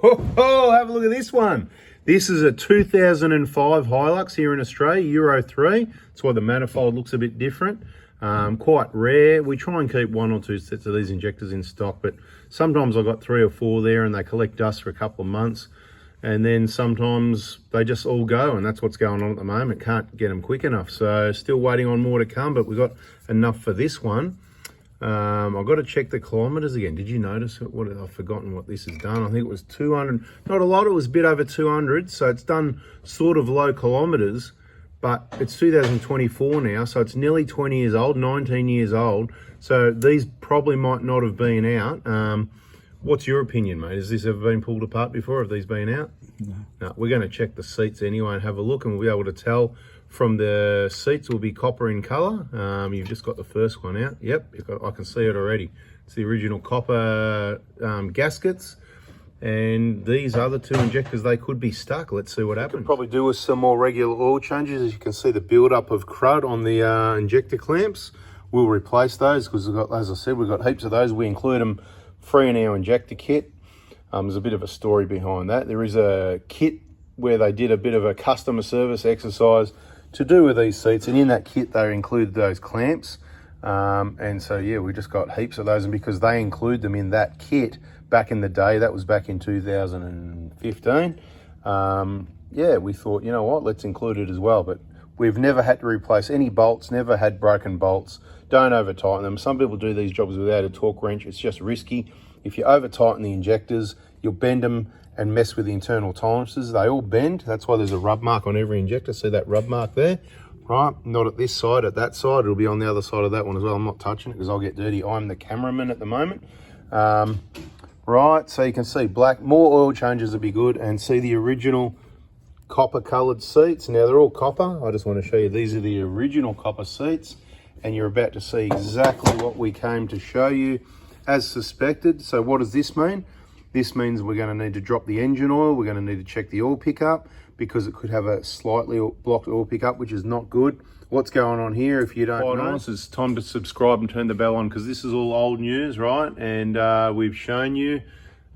Have a look at this one. This is a 2005 Hilux here in Australia, Euro 3. That's why the manifold looks a bit different. Quite rare. We try and keep 1 or 2 sets of these injectors in stock, but sometimes I've got 3 or 4 there and they collect dust for a couple of months. And then sometimes they just all go, and that's what's going on at the moment. Can't get them quick enough. So still waiting on more to come, but we've got enough for this one. I've got to check the kilometres again. Did you notice what I've forgotten what this has done? I think it was 200, not a lot, it was a bit over 200. So it's done sort of low kilometres, but it's 2024 now. So it's nearly 20 years old, 19 years old. So these probably might not have been out. What's your opinion, mate? Has this ever been pulled apart before? Have these been out? No. We're going to check the seats anyway and have a look, and we'll be able to tell from the seats will be copper in colour. You've just got the first one out. Yep, I can see it already. It's the original copper gaskets. And these other 2 injectors, they could be stuck. Let's see what happens. Probably do with some more regular oil changes. As you can see, the build-up of crud on the injector clamps. We'll replace those because we've got, as I said, we've got heaps of those. We include them free in our injector kit. There's a bit of a story behind that. There is a kit where they did a bit of a customer service exercise to do with these seats, and in that kit they included those clamps. And so yeah, we just got heaps of those, and because they include them in that kit back in the day, that was back in 2015, yeah, we thought, you know what, let's include it as well. But we've never had to replace any bolts, never had broken bolts. Don't over tighten them. Some people do these jobs without a torque wrench. It's just risky. If you over tighten the injectors, you'll bend them and mess with the internal tolerances. They all bend. That's why there's a rub mark on every injector. See that rub mark there? Right, not at this side, at that side. It'll be on the other side of that one as well. I'm not touching it because I'll get dirty. I'm the cameraman at the moment. Right, so you can see black. More oil changes would be good, and see the original copper coloured seats. Now they're all copper. I just want to show you, these are the original copper seats, and you're about to see exactly what we came to show you as suspected. So what does this mean? This means we're going to need to drop the engine oil. We're going to need to check the oil pickup because it could have a slightly blocked oil pickup, which is not good. What's going on here, if you don't know? It's time to subscribe and turn the bell on, because this is all old news, right? And we've shown you,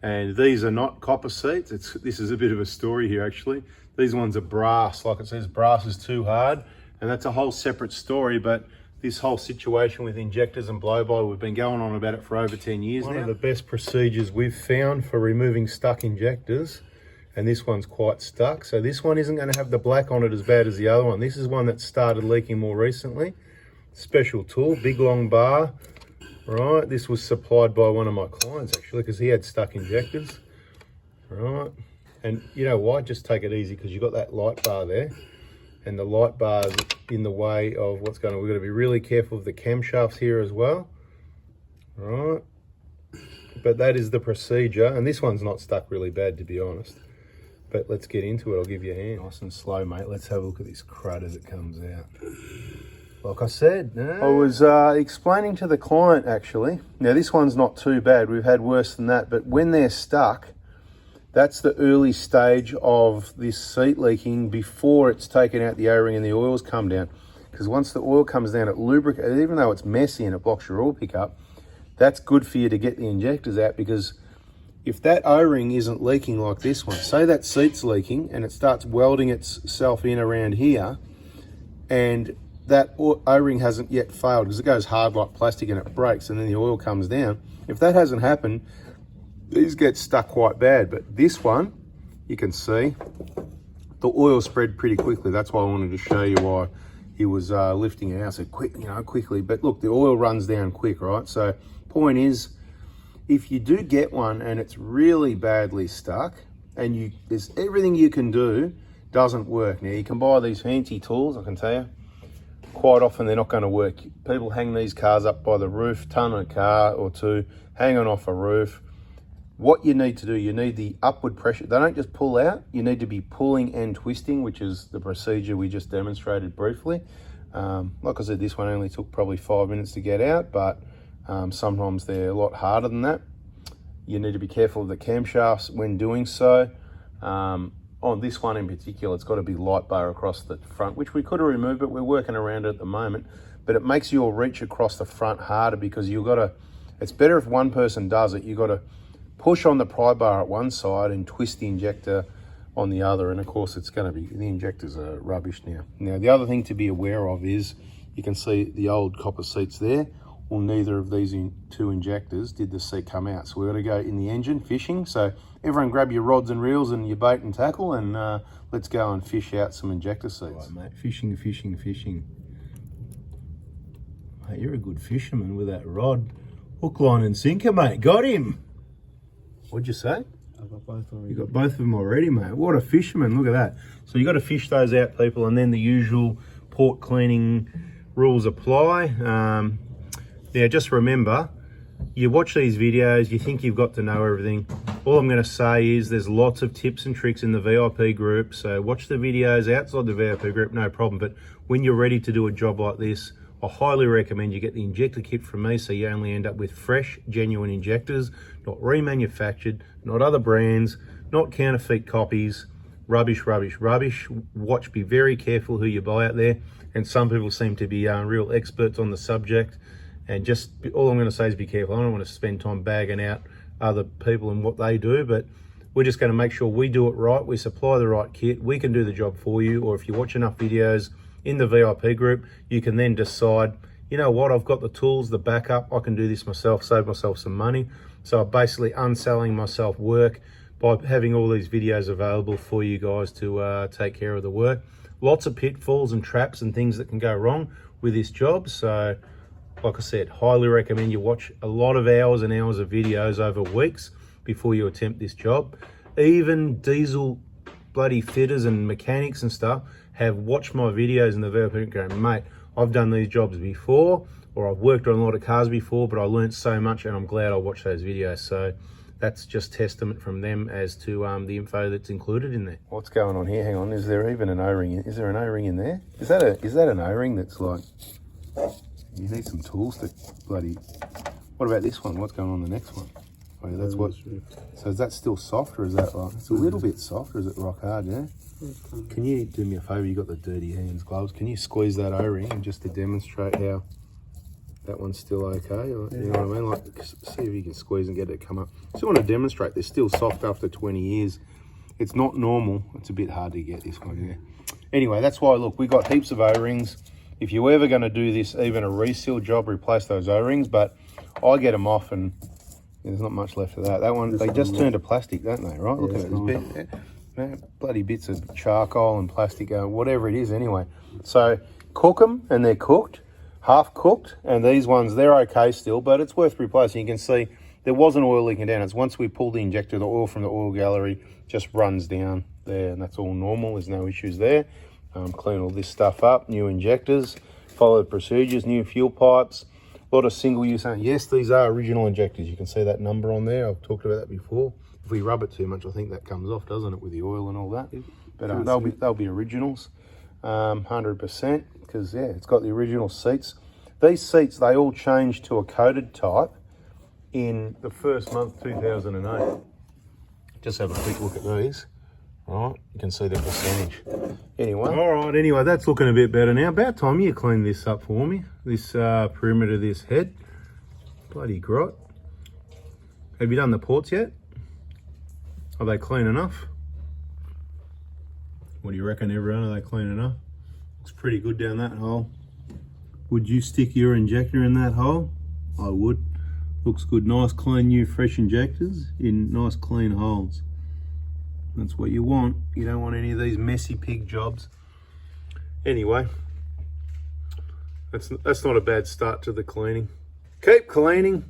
and these are not copper seats. This is a bit of a story here, actually. These ones are brass. Like it says, brass is too hard, and that's a whole separate story. But this whole situation with injectors and blow-by, we've been going on about it for over 10 years now. One of the best procedures we've found for removing stuck injectors, and this one's quite stuck. So this one isn't going to have the black on it as bad as the other one. This is one that started leaking more recently. Special tool, big long bar. Right, this was supplied by one of my clients actually, because he had stuck injectors. Right, and you know why? Just take it easy, because you've got that light bar there, and the light bar's in the way of what's going on. We've got to be really careful of the camshafts here as well. Right, but that is the procedure, and this one's not stuck really bad, to be honest. But let's get into it. I'll give you a hand. Nice and slow, mate. Let's have a look at this crud as it comes out. Like I said, I was explaining to the client, actually. Now, this one's not too bad. We've had worse than that. But when they're stuck, that's the early stage of this seat leaking before it's taken out the O-ring and the oils come down. Because once the oil comes down, it lubricates. Even though it's messy and it blocks your oil pickup, that's good for you to get the injectors out, because if that O-ring isn't leaking like this one, say that seat's leaking and it starts welding itself in around here, and that O-ring hasn't yet failed because it goes hard like plastic and it breaks and then the oil comes down. If that hasn't happened, these get stuck quite bad. But this one, you can see the oil spread pretty quickly. That's why I wanted to show you why he was lifting it out so quick, quickly. But look, the oil runs down quick, right? So point is, if you do get one and it's really badly stuck, and there's everything you can do, doesn't work. Now, you can buy these fancy tools, I can tell you. Quite often they're not going to work. People hang these cars up by the roof, ton a car or two, hanging off a roof. What you need to do, you need the upward pressure. They don't just pull out, you need to be pulling and twisting, which is the procedure we just demonstrated briefly. Like I said, this one only took probably 5 minutes to get out, but sometimes they're a lot harder than that. You need to be careful of the camshafts when doing so. On this one in particular, it's got to be light bar across the front, which we could have removed, but we're working around it at the moment. But it makes your reach across the front harder, because it's better if one person does it. You've got to push on the pry bar at one side and twist the injector on the other, and of course it's going to be, the injectors are rubbish now. Now the other thing to be aware of is, you can see the old copper seats there. Well, neither of these two injectors did the seat come out, so we're going to go in the engine fishing. So everyone grab your rods and reels and your bait and tackle, and let's go and fish out some injector seats. Right, mate, fishing, fishing, fishing. Mate, you're a good fisherman with that rod. Hook, line and sinker, mate. Got him. What'd you say? I've got both already. You got both of them already, mate. What a fisherman, look at that. So you got to fish those out, people, and then the usual port cleaning rules apply. Now just remember, you watch these videos, you think you've got to know everything. All I'm going to say is there's lots of tips and tricks in the VIP group, so watch the videos outside the VIP group, no problem. But when you're ready to do a job like this, I highly recommend you get the injector kit from me, so you only end up with fresh, genuine injectors, not remanufactured, not other brands, not counterfeit copies. Rubbish, rubbish, rubbish. Watch, be very careful who you buy out there. And some people seem to be real experts on the subject. And just, all I'm going to say is be careful. I don't want to spend time bagging out other people and what they do, but we're just going to make sure we do it right. We supply the right kit. We can do the job for you. Or if you watch enough videos in the VIP group, you can then decide, you know what, I've got the tools, the backup, I can do this myself, save myself some money. So I'm basically unselling myself work by having all these videos available for you guys to take care of the work. Lots of pitfalls and traps and things that can go wrong with this job. So like I said, highly recommend you watch a lot of hours and hours of videos over weeks before you attempt this job. Even diesel bloody fitters and mechanics and stuff have watched my videos in the VIP and go, mate, I've done these jobs before, or I've worked on a lot of cars before, but I learned so much and I'm glad I watched those videos. So that's just testament from them as to the info that's included in there. What's going on here? Hang on, is there even an O-ring? Is there an O-ring in there? Is that an O-ring that's like, you need some tools to bloody, what about this one? What's going on the next one? Oh yeah, that's what, so is that still soft, or is that like, it's a little bit soft, or is it rock hard, yeah? Can you do me a favour, you got the dirty hands, gloves, can you squeeze that O-ring just to demonstrate how that one's still okay? Or, you know what I mean? Like, see if you can squeeze and get it to come up. Just want to demonstrate, they're still soft after 20 years. It's not normal, it's a bit hard to get this one, yeah. Anyway, that's why, look, we got heaps of O-rings. If you're ever going to do this, even a reseal job, replace those O-rings, but I get them off and there's not much left of that. That one, they just turned to plastic, don't they, right? Look at this bit. Man, bloody bits of charcoal and plastic, whatever it is anyway. So cook them, and they're cooked, half cooked, and these ones, they're okay still, but it's worth replacing. You can see there wasn't oil leaking down. It's once we pull the injector, the oil from the oil gallery just runs down there, and that's all normal. There's no issues there. Clean all this stuff up, new injectors, follow the procedures, new fuel pipes, a lot of single use. Yes, these are original injectors. You can see that number on there. I've talked about that before. If we rub it too much, I think that comes off, doesn't it, with the oil and all that? But they'll be originals, 100%, because yeah, it's got the original seats. These seats, they all changed to a coated type in the first month, 2008. Just have a quick look at these. All right, you can see the percentage. Anyway, all right, anyway, that's looking a bit better now. About time you clean this up for me, this perimeter of this head. Bloody grot. Have you done the ports yet? Are they clean enough? What do you reckon, everyone? Are they clean enough? Looks pretty good down that hole. Would you stick your injector in that hole? I would. Looks good. Nice, clean, new, fresh injectors in nice, clean holes. That's what you want. You don't want any of these messy pig jobs. Anyway, that's not a bad start to the cleaning. Keep cleaning.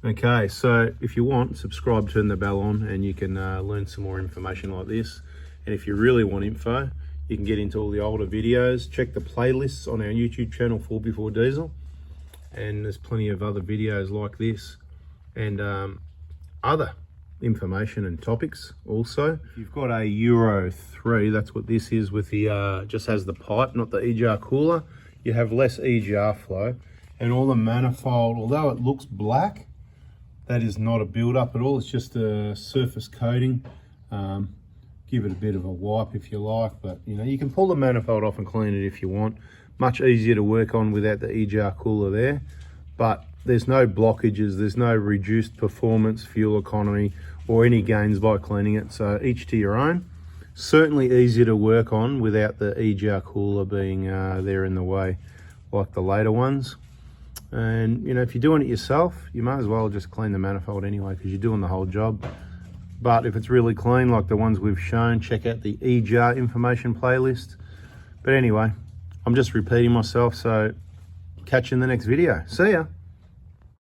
Okay, so if you want, subscribe, turn the bell on, and you can learn some more information like this. And if you really want info, you can get into all the older videos. Check the playlists on our YouTube channel, 4Before Diesel. And there's plenty of other videos like this and other information and topics also. If you've got a Euro 3, that's what this is, with the just has the pipe, not the EGR cooler. You have less EGR flow, and all the manifold, although it looks black, that is not a build-up at all. It's just a surface coating. Give it a bit of a wipe if you like, but you know, you can pull the manifold off and clean it if you want. Much easier to work on without the EGR cooler there, but there's no blockages, there's no reduced performance, fuel economy, or any gains by cleaning it. So each to your own. Certainly easier to work on without the EGR cooler being there in the way like the later ones. And you know, if you're doing it yourself, you might as well just clean the manifold anyway, because you're doing the whole job. But if it's really clean like the ones we've shown, check out the EGR information playlist. But anyway, I'm just repeating myself, so catch you in the next video. See ya.